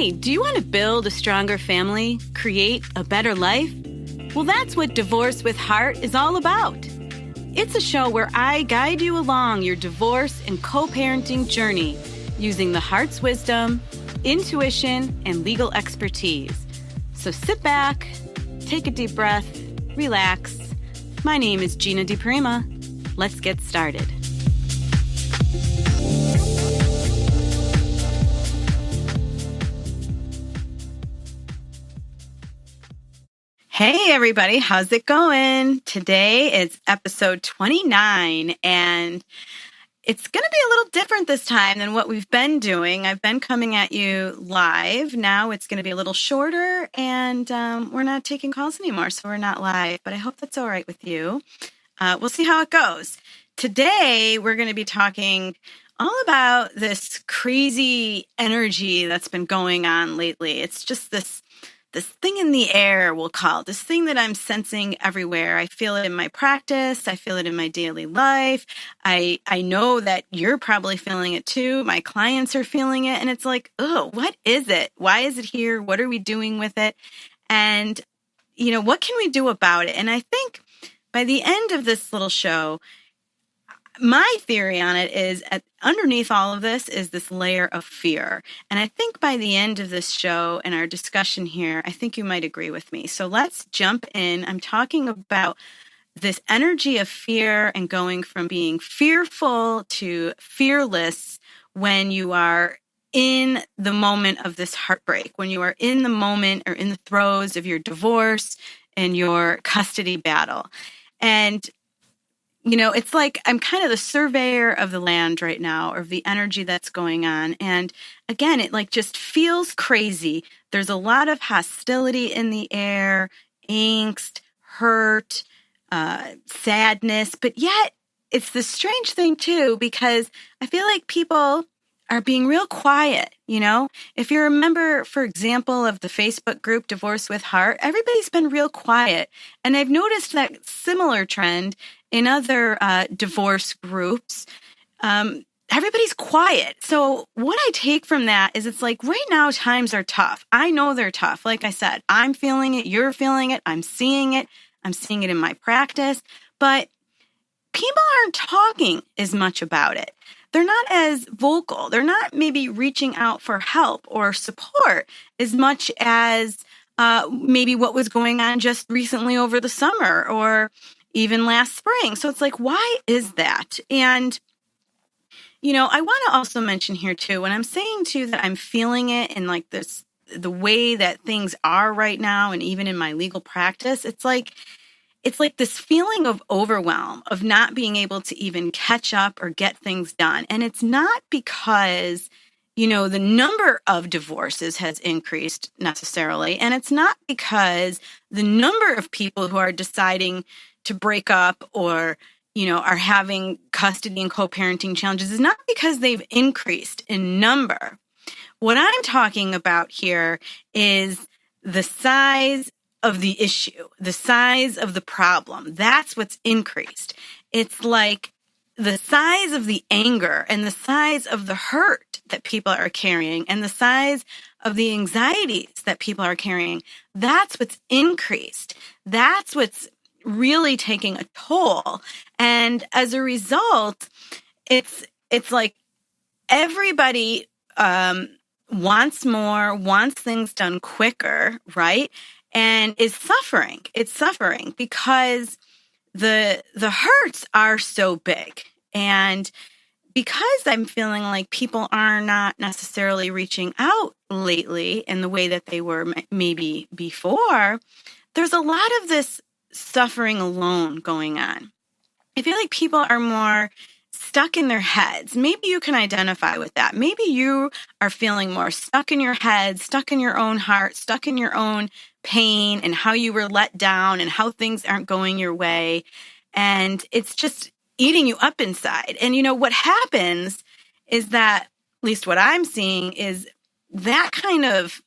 Hey, do you want to build a stronger family, create a better life? Well, that's what Divorce with Heart is all about. It's a show where I guide you along your divorce and co-parenting journey using the heart's wisdom, intuition, and legal expertise. So sit back, take a deep breath, relax. My name is Gina DiPrima. Let's get started. Hey everybody, how's it going? Today is episode 29 and it's going to be a little different this time than what we've been doing. I've been coming at you live. Now it's going to be a little shorter and we're not taking calls anymore, so we're not live, but I hope that's all right with you. We'll see how it goes. Today we're going to be talking all about this crazy energy that's been going on lately. It's just this thing in the air, we'll call it, this thing that I'm sensing everywhere. I feel it in my practice. I feel it in my daily life. I know that you're probably feeling it too. My clients are feeling it. And it's like, oh, what is it? Why is it here? What are we doing with it? And, what can we do about it? And I think by the end of this little show, my theory on it is underneath all of this is this layer of fear. And I think by the end of this show and our discussion here, I think you might agree with me. So let's jump in. I'm talking about this energy of fear and going from being fearful to fearless when you are in the moment of this heartbreak, when you are in the moment or in the throes of your divorce and your custody battle. And it's like I'm kind of the surveyor of the land right now, or the energy that's going on. And again, it just feels crazy. There's a lot of hostility in the air, angst, hurt, sadness. But yet it's this strange thing too, because I feel like people are being real quiet. If you're a member, for example, of the Facebook group Divorce with Heart, everybody's been real quiet. And I've noticed that similar trend in other divorce groups. Everybody's quiet. So what I take from that is it's like right now times are tough. I know they're tough. Like I said, I'm feeling it. You're feeling it. I'm seeing it. I'm seeing it in my practice. But people aren't talking as much about it. They're not as vocal. They're not maybe reaching out for help or support as much as maybe what was going on just recently over the summer or even last spring. So it's like, why is that? And, I want to also mention here too, when I'm saying too that I'm feeling it in the way that things are right now, and even in my legal practice, it's like this feeling of overwhelm, of not being able to even catch up or get things done. And it's not because, the number of divorces has increased necessarily. And it's not because the number of people who are deciding to break up or, are having custody and co-parenting challenges is not because they've increased in number. What I'm talking about here is the size of the issue, the size of the problem. That's what's increased. It's like the size of the anger and the size of the hurt that people are carrying and the size of the anxieties that people are carrying. That's what's increased. That's what's really taking a toll. And as a result, it's like everybody wants more, wants things done quicker, right? And is suffering. It's suffering because the hurts are so big. And because I'm feeling like people are not necessarily reaching out lately in the way that they were maybe before, there's a lot of this suffering alone going on. I feel like people are more stuck in their heads. Maybe you can identify with that. Maybe you are feeling more stuck in your head, stuck in your own heart, stuck in your own pain and how you were let down and how things aren't going your way. And it's just eating you up inside. And what happens is that, at least what I'm seeing, is that kind of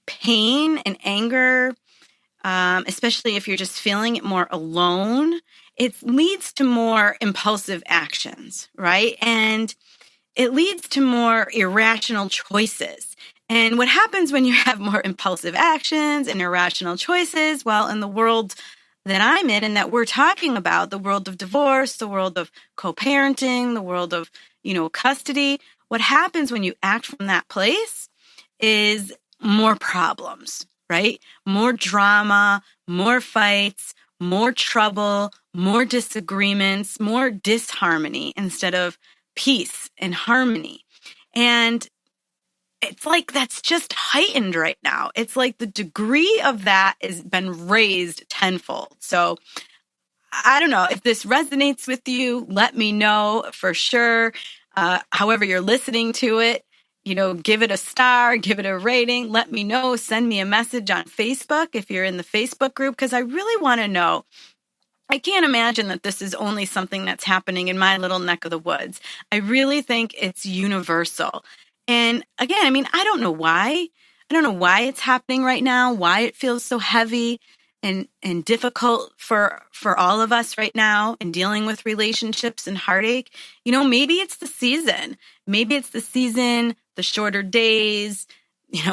pain and anger, especially if you're just feeling it more alone, it leads to more impulsive actions, right? And it leads to more irrational choices. And what happens when you have more impulsive actions and irrational choices? Well, in the world that I'm in and that we're talking about, the world of divorce, the world of co-parenting, the world of, custody, what happens when you act from that place is more problems, right? More drama, more fights, more trouble, more disagreements, more disharmony instead of peace and harmony. And it's like that's just heightened right now. It's like the degree of that has been raised tenfold. So I don't know if this resonates with you. Let me know for sure. However you're listening to it, give it a star, give it a rating. Let me know. Send me a message on Facebook if you're in the Facebook group, because I really want to know. I can't imagine that this is only something that's happening in my little neck of the woods. I really think it's universal. And again, I don't know why. I don't know why it's happening right now, why it feels so heavy and difficult for all of us right now in dealing with relationships and heartache. Maybe it's the season. Maybe it's the season, the shorter days.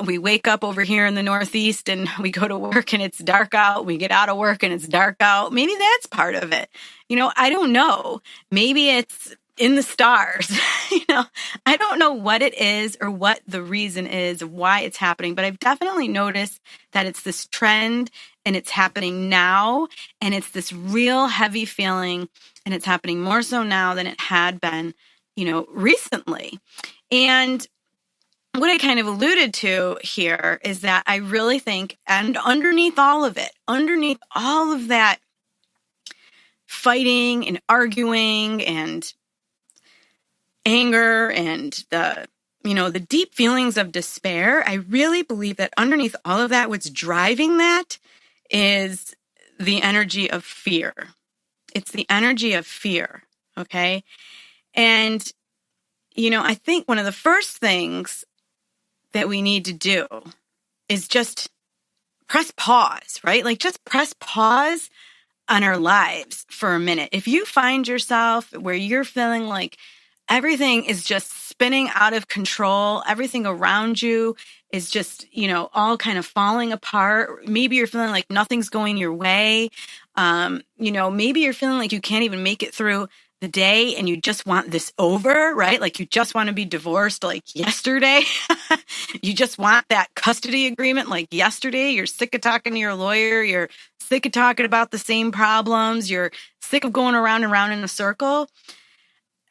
We wake up over here in the Northeast and we go to work and it's dark out. We get out of work and it's dark out. Maybe that's part of it. I don't know. Maybe it's in the stars. I don't know what it is or what the reason is of why it's happening, but I've definitely noticed that it's this trend and it's happening now, and it's this real heavy feeling, and it's happening more so now than it had been, recently. And what I kind of alluded to here is that I really think, and underneath all of it, underneath all of that fighting and arguing and anger and the deep feelings of despair, I really believe that underneath all of that, what's driving that is the energy of fear. It's the energy of fear, okay? And, I think one of the first things that we need to do is just press pause, right? Like just press pause on our lives for a minute. If you find yourself where you're feeling like everything is just spinning out of control, everything around you is just, all kind of falling apart. Maybe you're feeling like nothing's going your way. Maybe you're feeling like you can't even make it through the day and you just want this over, right? Like you just want to be divorced like yesterday. You just want that custody agreement like yesterday. You're sick of talking to your lawyer. You're sick of talking about the same problems. You're sick of going around and around in a circle.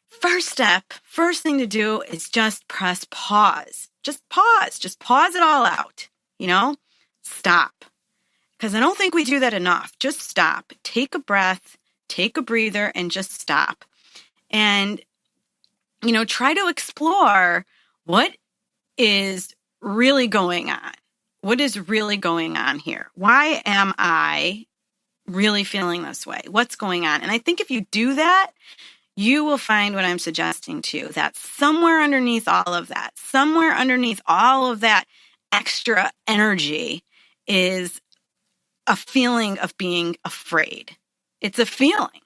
First thing to do is just press pause. Just pause it all out, stop. Because I don't think we do that enough. Just stop, take a breath, take a breather, and just stop. And, try to explore what is really going on. What is really going on here? Why am I really feeling this way? What's going on? And I think if you do that, you will find what I'm suggesting to you, that somewhere underneath all of that extra energy is a feeling of being afraid. It's a feeling,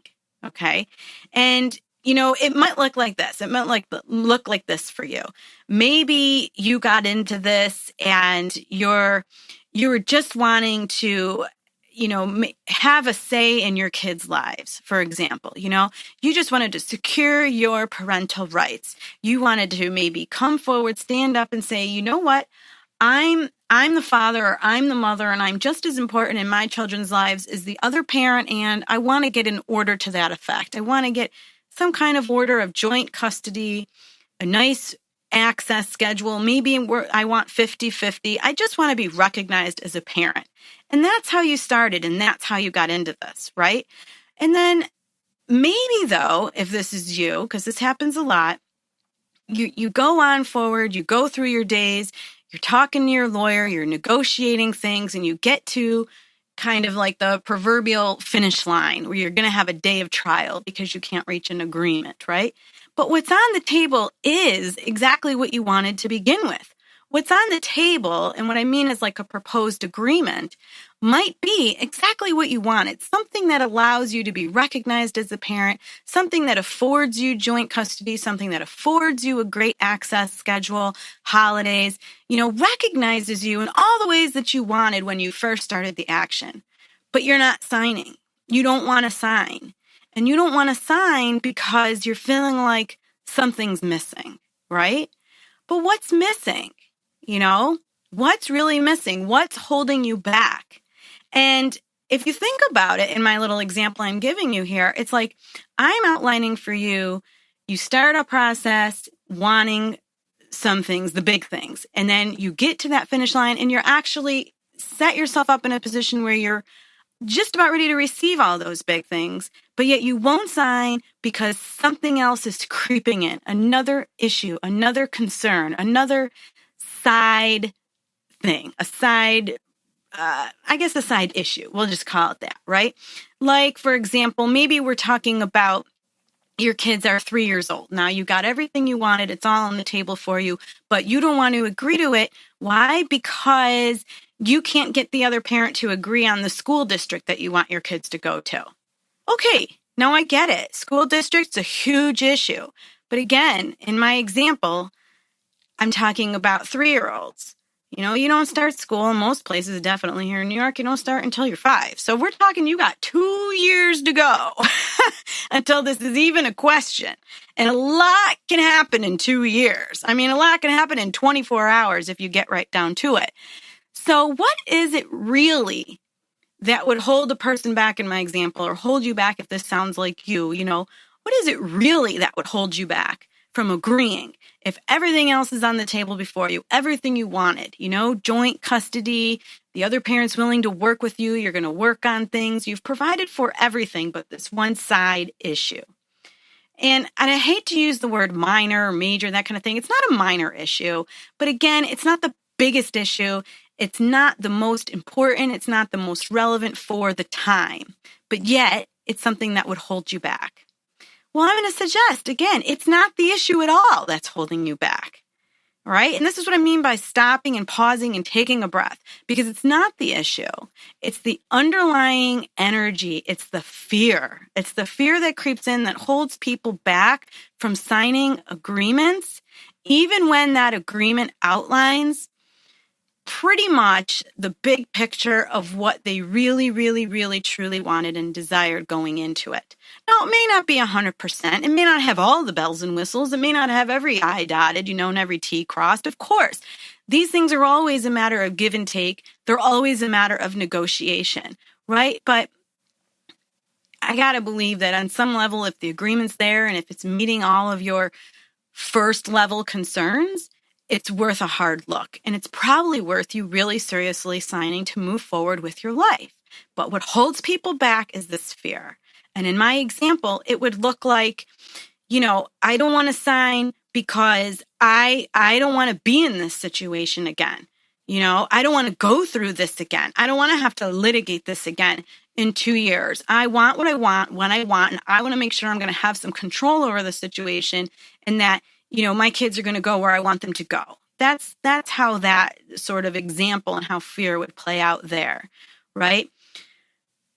okay? And, it might look like this. It might look like this for you. Maybe you got into this and you were just wanting to have a say in your kids' lives, for example. You just wanted to secure your parental rights. You wanted to maybe come forward, stand up and say, you know what? I'm the father or I'm the mother and I'm just as important in my children's lives as the other parent, and I want to get an order to that effect. I want to get some kind of order of joint custody, a nice access schedule. Maybe I want 50-50. I just want to be recognized as a parent. And that's how you started, and that's how you got into this, right? And then maybe, though, if this is you, because this happens a lot, you go on forward, you go through your days, you're talking to your lawyer, you're negotiating things, and you get to kind of like the proverbial finish line where you're going to have a day of trial because you can't reach an agreement, right? But what's on the table is exactly what you wanted to begin with. What's on the table, and what I mean is like a proposed agreement, might be exactly what you want. It's something that allows you to be recognized as a parent, something that affords you joint custody, something that affords you a great access schedule, holidays, recognizes you in all the ways that you wanted when you first started the action. But you're not signing. You don't want to sign. And you don't want to sign because you're feeling like something's missing, right? But what's missing? What's really missing? What's holding you back? And if you think about it, in my little example I'm giving you here, it's like I'm outlining for you, you start a process wanting some things, the big things, and then you get to that finish line and you're actually set yourself up in a position where you're just about ready to receive all those big things, but yet you won't sign because something else is creeping in, another issue, another concern, another side thing, a side issue. We'll just call it that, right? Like, for example, maybe we're talking about your kids are 3 years old. Now you got everything you wanted. It's all on the table for you, but you don't want to agree to it. Why? Because you can't get the other parent to agree on the school district that you want your kids to go to. Okay, now I get it. School district's a huge issue. But again, in my example, I'm talking about 3-year-olds. You don't start school in most places, definitely here in New York, you don't start until you're 5. So we're talking you got 2 years to go until this is even a question. And a lot can happen in 2 years. A lot can happen in 24 hours if you get right down to it. So what is it really that would hold a person back in my example, or hold you back if this sounds like you? What is it really that would hold you back from agreeing if everything else is on the table before you, everything you wanted, joint custody, the other parent's willing to work with you, you're going to work on things, you've provided for everything but this one side issue. And I hate to use the word minor or major, that kind of thing. It's not a minor issue, but again, it's not the biggest issue. It's not the most important. It's not the most relevant for the time, but yet it's something that would hold you back. Well, I'm going to suggest, again, it's not the issue at all that's holding you back, all right? And this is what I mean by stopping and pausing and taking a breath, because it's not the issue. It's the underlying energy. It's the fear. It's the fear that creeps in that holds people back from signing agreements, even when that agreement outlines pretty much the big picture of what they really, really, really, truly wanted and desired going into it. Now, it may not be 100%. It may not have all the bells and whistles. It may not have every I dotted, and every T crossed. Of course, these things are always a matter of give and take. They're always a matter of negotiation, right? But I got to believe that on some level, if the agreement's there and if it's meeting all of your first level concerns, it's worth a hard look, and it's probably worth you really seriously signing to move forward with your life. But what holds people back is this fear. And in my example, it would look like, I don't want to sign because I don't want to be in this situation again. I don't want to go through this again. I don't want to have to litigate this again in 2 years. I want what I want when I want, and I want to make sure I'm going to have some control over the situation, and that my kids are going to go where I want them to go. That's how that sort of example and how fear would play out there, right?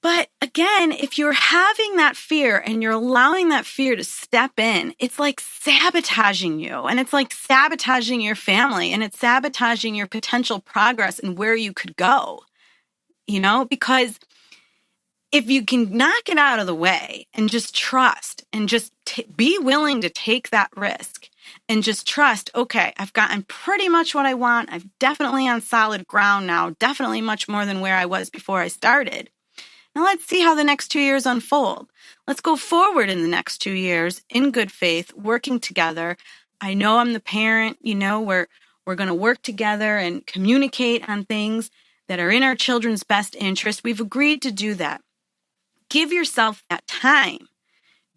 But again, if you're having that fear and you're allowing that fear to step in, it's like sabotaging you, and it's like sabotaging your family, and it's sabotaging your potential progress and where you could go, because if you can knock it out of the way and just trust and just be willing to take that risk and just trust, okay, I've gotten pretty much what I want. I'm definitely on solid ground now, definitely much more than where I was before I started. Now let's see how the next 2 years unfold. Let's go forward in the next 2 years in good faith, working together. I know I'm the parent, we're going to work together and communicate on things that are in our children's best interest. We've agreed to do that. Give yourself that time.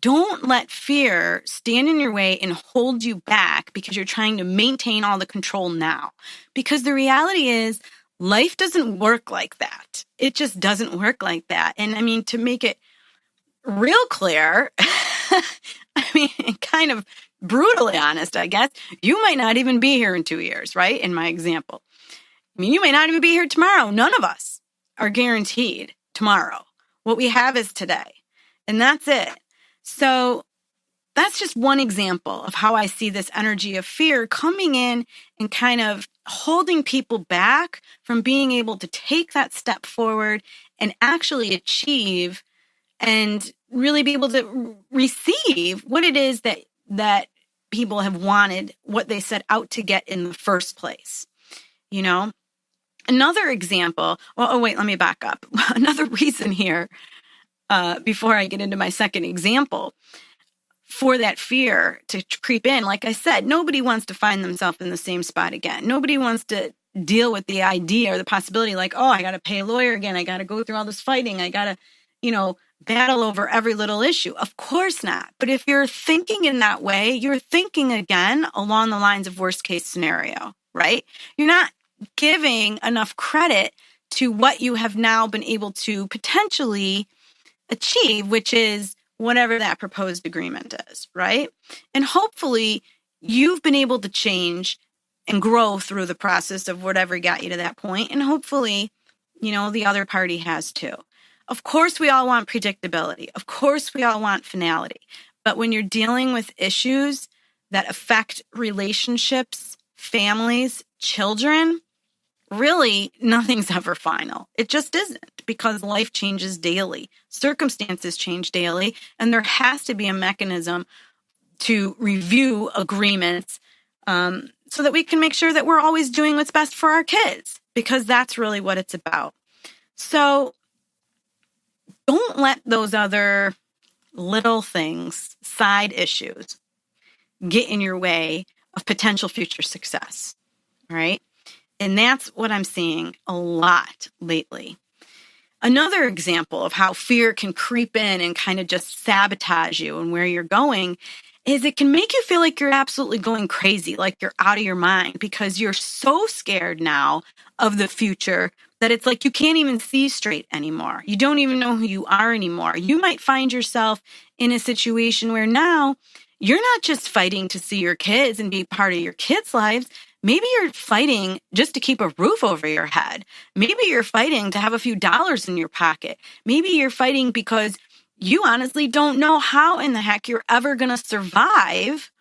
Don't let fear stand in your way and hold you back because you're trying to maintain all the control now. Because the reality is, life doesn't work like that. It just doesn't work like that. And to make it real clear, kind of brutally honest, I guess, you might not even be here in 2 years, right? In my example. You might not even be here tomorrow. None of us are guaranteed tomorrow. What we have is today. And that's it. So that's just one example of how I see this energy of fear coming in and kind of holding people back from being able to take that step forward and actually achieve and really be able to receive what it is that people have wanted, what they set out to get in the first place. You know, another example. Wait, let me back up. Another reason here, before I get into my second example, for that fear to creep in. Like I said, nobody wants to find themselves in the same spot again. Nobody wants to deal with the idea or the possibility like, oh, I got to pay a lawyer again. I got to go through all this fighting. I got to, battle over every little issue. Of course not. But if you're thinking in that way, you're thinking again along the lines of worst case scenario, right? You're not giving enough credit to what you have now been able to potentially achieve, which is whatever that proposed agreement is, right? And hopefully you've been able to change and grow through the process of whatever got you to that point. And hopefully, the other party has too. Of course, we all want predictability. Of course, we all want finality. But when you're dealing with issues that affect relationships, families, children, really, nothing's ever final. It just isn't, because life changes daily. Circumstances change daily, and there has to be a mechanism to review agreements so that we can make sure that we're always doing what's best for our kids, because that's really what it's about. So don't let those other little things, side issues, get in your way of potential future success, right? And that's what I'm seeing a lot lately. Another example of how fear can creep in and kind of just sabotage you and where you're going is it can make you feel like you're absolutely going crazy, like you're out of your mind, because you're so scared now of the future that it's like you can't even see straight anymore. You don't even know who you are anymore. You might find yourself in a situation where now you're not just fighting to see your kids and be part of your kids' lives. Maybe you're fighting just to keep a roof over your head. Maybe you're fighting to have a few dollars in your pocket. Maybe you're fighting because you honestly don't know how in the heck you're ever going to survive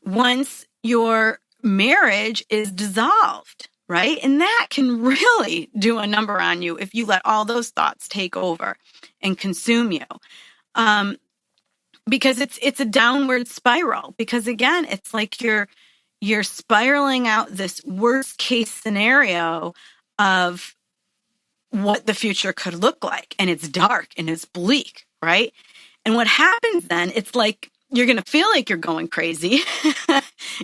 once your marriage is dissolved, right? And that can really do a number on you if you let all those thoughts take over and consume you. Because it's a downward spiral. Because again, it's like you're spiraling out this worst case scenario of what the future could look like. And it's dark and it's bleak, right? And what happens then, it's like you're going to feel like you're going crazy.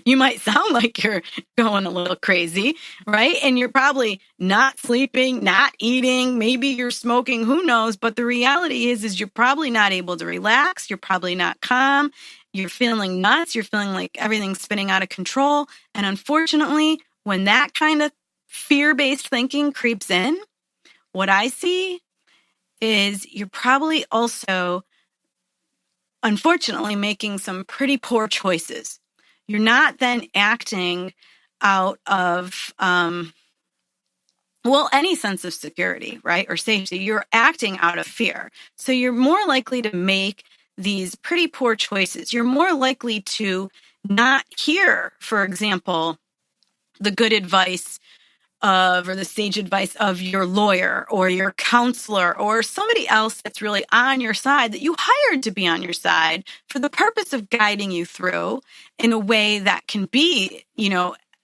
You might sound like you're going a little crazy, right? And you're probably not sleeping, not eating, maybe you're smoking, who knows? But the reality is you're probably not able to relax. You're probably not calm. You're feeling nuts. You're feeling like everything's spinning out of control. And unfortunately, when that kind of fear-based thinking creeps in, what I see is you're probably also, unfortunately, making some pretty poor choices. You're not then acting out of, any sense of security, right? Or safety. You're acting out of fear. So you're more likely to make these pretty poor choices. You're more likely to not hear, for example, the good advice or the sage advice of your lawyer or your counselor or somebody else that's really on your side, that you hired to be on your side for the purpose of guiding you through in a way that can be,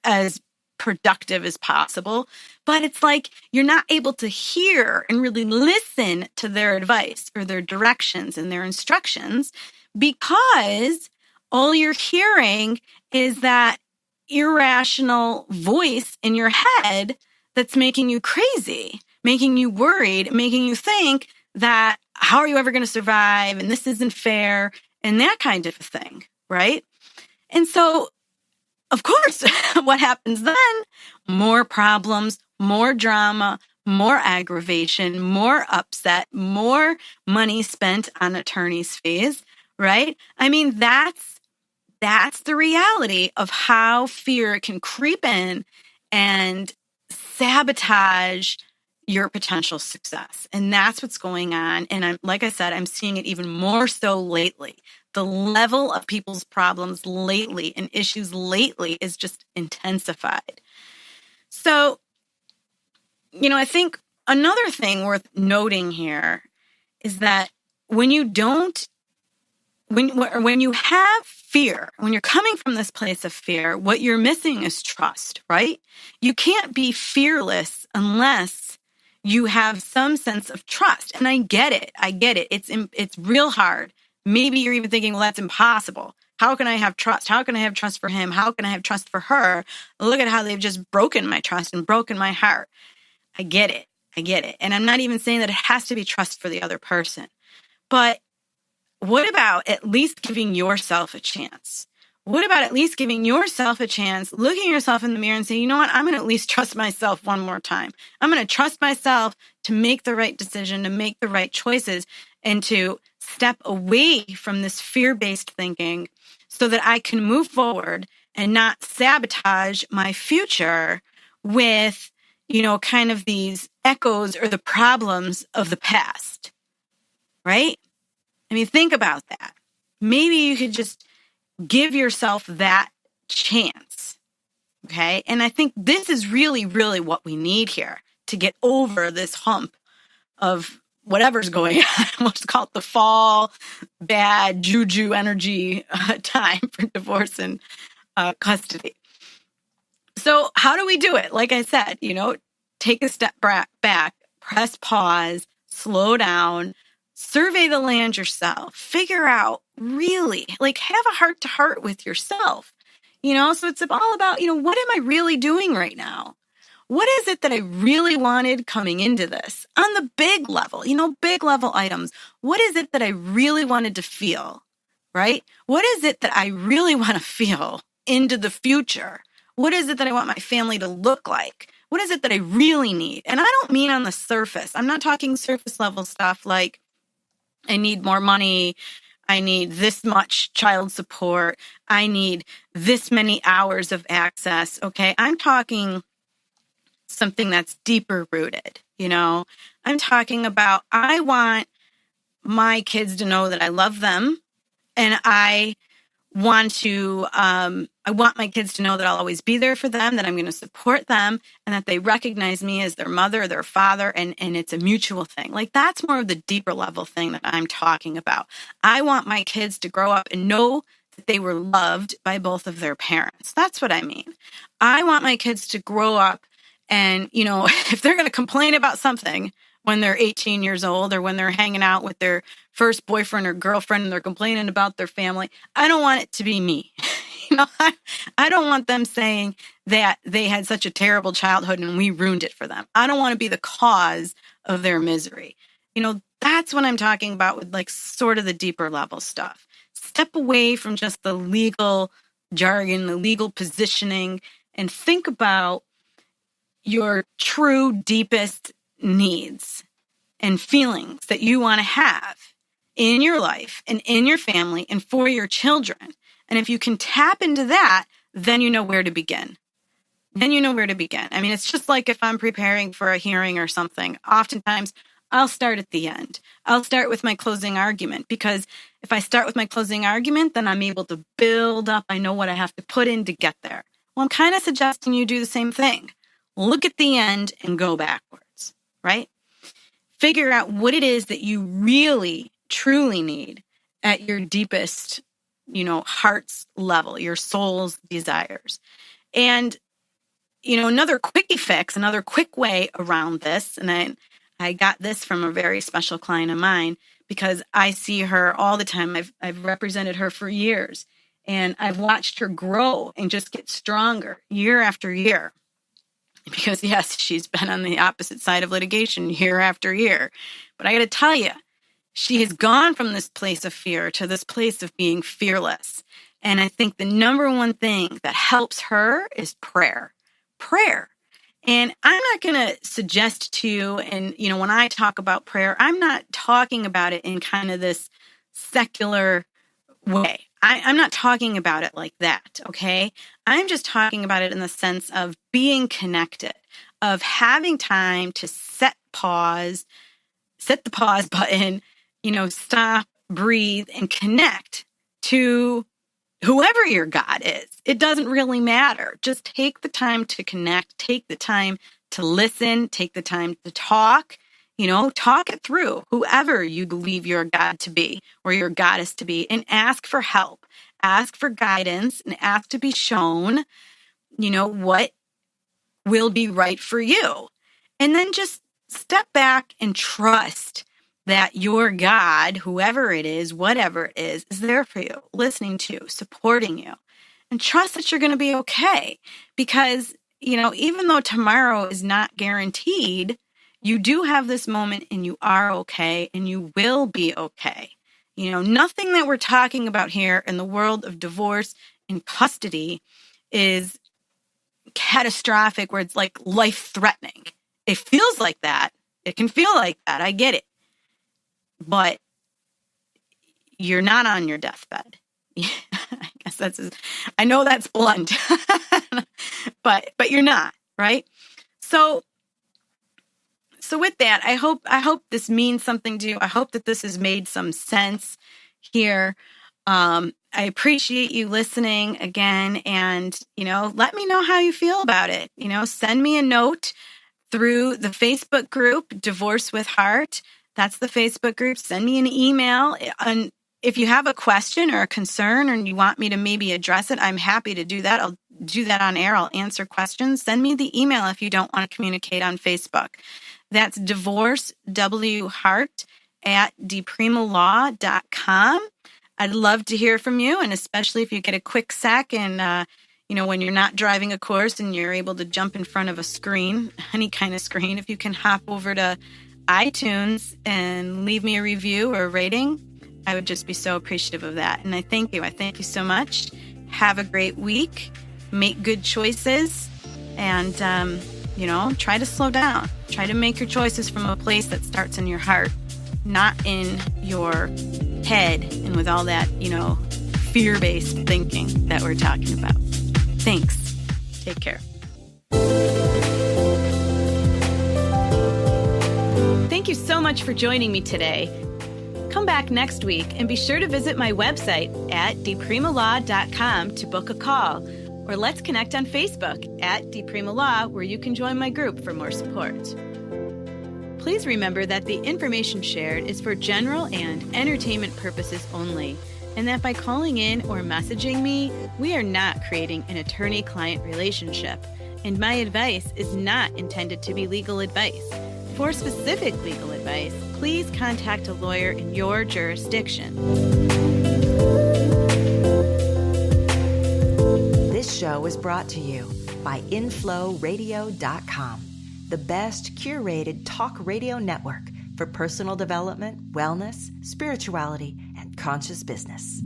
as productive as possible. But it's like you're not able to hear and really listen to their advice or their directions and their instructions, because all you're hearing is that irrational voice in your head that's making you crazy, making you worried, making you think that how are you ever going to survive? And this isn't fair, and that kind of thing, right? And so, of course, what happens then? More problems, more drama, more aggravation, more upset, more money spent on attorney's fees, right? I mean, that's the reality of how fear can creep in and sabotage your potential success. And that's what's going on. And like I said, I'm seeing it even more so lately. The level of people's problems lately and issues lately is just intensified. So, I think another thing worth noting here is that when you have fear, when you're coming from this place of fear, what you're missing is trust, right? You can't be fearless unless you have some sense of trust. And I get it. It's real hard. Maybe you're even thinking, well, that's impossible. How can I have trust? How can I have trust for him? How can I have trust for her? Look at how they've just broken my trust and broken my heart. I get it. And I'm not even saying that it has to be trust for the other person. But what about at least giving yourself a chance? What about at least giving yourself a chance, looking yourself in the mirror and saying, you know what, I'm going to at least trust myself one more time. I'm going to trust myself to make the right decision, to make the right choices, and to step away from this fear-based thinking so that I can move forward and not sabotage my future with, kind of these echoes or the problems of the past, right? I mean, think about that. Maybe you could just give yourself that chance, okay? And I think this is really, really what we need here to get over this hump of whatever's going on. Let's call it the fall, bad juju energy time for divorce and custody. So how do we do it? Like I said, take a step back, press pause, slow down, survey the land yourself, figure out really, have a heart-to-heart with yourself. So it's all about, what am I really doing right now? What is it that I really wanted coming into this? On the big level, big level items. What is it that I really wanted to feel, right? What is it that I really want to feel into the future? What is it that I want my family to look like? What is it that I really need? And I don't mean on the surface. I'm not talking surface level stuff like I need more money. I need this much child support. I need this many hours of access. Okay. I'm talking something that's deeper rooted. I'm talking about, I want my kids to know that I love them, and I want my kids to know that I'll always be there for them, that I'm going to support them, and that they recognize me as their mother, their father, and it's a mutual thing. That's more of the deeper level thing that I'm talking about. I want my kids to grow up and know that they were loved by both of their parents. That's what I mean. I want my kids to grow up and, if they're going to complain about something when they're 18 years old or when they're hanging out with their first boyfriend or girlfriend and they're complaining about their family, I don't want it to be me. I don't want them saying that they had such a terrible childhood and we ruined it for them. I don't want to be the cause of their misery. That's what I'm talking about with sort of the deeper level stuff. Step away from just the legal jargon, the legal positioning, and think about your true, deepest needs and feelings that you want to have in your life and in your family and for your children. And if you can tap into that, then you know where to begin. I mean, it's just like if I'm preparing for a hearing or something, oftentimes I'll start at the end. I'll start with my closing argument, because if I start with my closing argument, then I'm able to build up. I know what I have to put in to get there. Well, I'm kind of suggesting you do the same thing. Look at the end and go backwards, right? Figure out what it is that you really, truly need at your deepest, heart's level, your soul's desires. And, another quickie fix, another quick way around this, and I got this from a very special client of mine because I see her all the time. I've represented her for years, and I've watched her grow and just get stronger year after year. Because, yes, she's been on the opposite side of litigation year after year. But I got to tell you, she has gone from this place of fear to this place of being fearless. And I think the number one thing that helps her is prayer. And I'm not going to suggest to you, and, when I talk about prayer, I'm not talking about it in kind of this secular way. I'm not talking about it like that, okay? I'm just talking about it in the sense of being connected. of having time to set the pause button, stop, breathe, and connect to whoever your God is. It doesn't really matter. Just take the time to connect, take the time to listen, take the time to talk, talk it through, whoever you believe your God to be or your goddess to be, and ask for help, ask for guidance, and ask to be shown, what will be right for you. And then just step back and trust that your God, whoever it is, whatever it is there for you, listening to you, supporting you. And trust that you're going to be okay. Because, even though tomorrow is not guaranteed, you do have this moment and you are okay and you will be okay. Nothing that we're talking about here in the world of divorce and custody is catastrophic where it's like life-threatening. It feels like that. It can feel like that. I get it. But you're not on your deathbed. I guess I know that's blunt, but you're not, right? So with that, I hope this means something to you. I hope that this has made some sense here. I appreciate you listening again, and, let me know how you feel about it. Send me a note through the Facebook group, Divorce with Heart. That's the Facebook group. Send me an email. And if you have a question or a concern and you want me to maybe address it, I'm happy to do that. I'll do that on air. I'll answer questions. Send me the email if you don't want to communicate on Facebook. That's divorcewheart@dpremalaw.com. I'd love to hear from you, and especially if you get a quick sec and, when you're not driving a course and you're able to jump in front of a screen, any kind of screen, if you can hop over to iTunes and leave me a review or a rating, I would just be so appreciative of that. And I thank you. I thank you so much. Have a great week. Make good choices. And, try to slow down. Try to make your choices from a place that starts in your heart, not in your head and with all that, fear-based thinking that we're talking about. Thanks. Take care. Thank you so much for joining me today. Come back next week and be sure to visit my website at dpremalaw.com to book a call, or let's connect on Facebook at dpremalaw, where you can join my group for more support. Please remember that the information shared is for general and entertainment purposes only, and that by calling in or messaging me, we are not creating an attorney-client relationship, and my advice is not intended to be legal advice. For specific legal advice, please contact a lawyer in your jurisdiction. This show is brought to you by inflowradio.com, the best curated talk radio network for personal development, wellness, spirituality, and conscious business.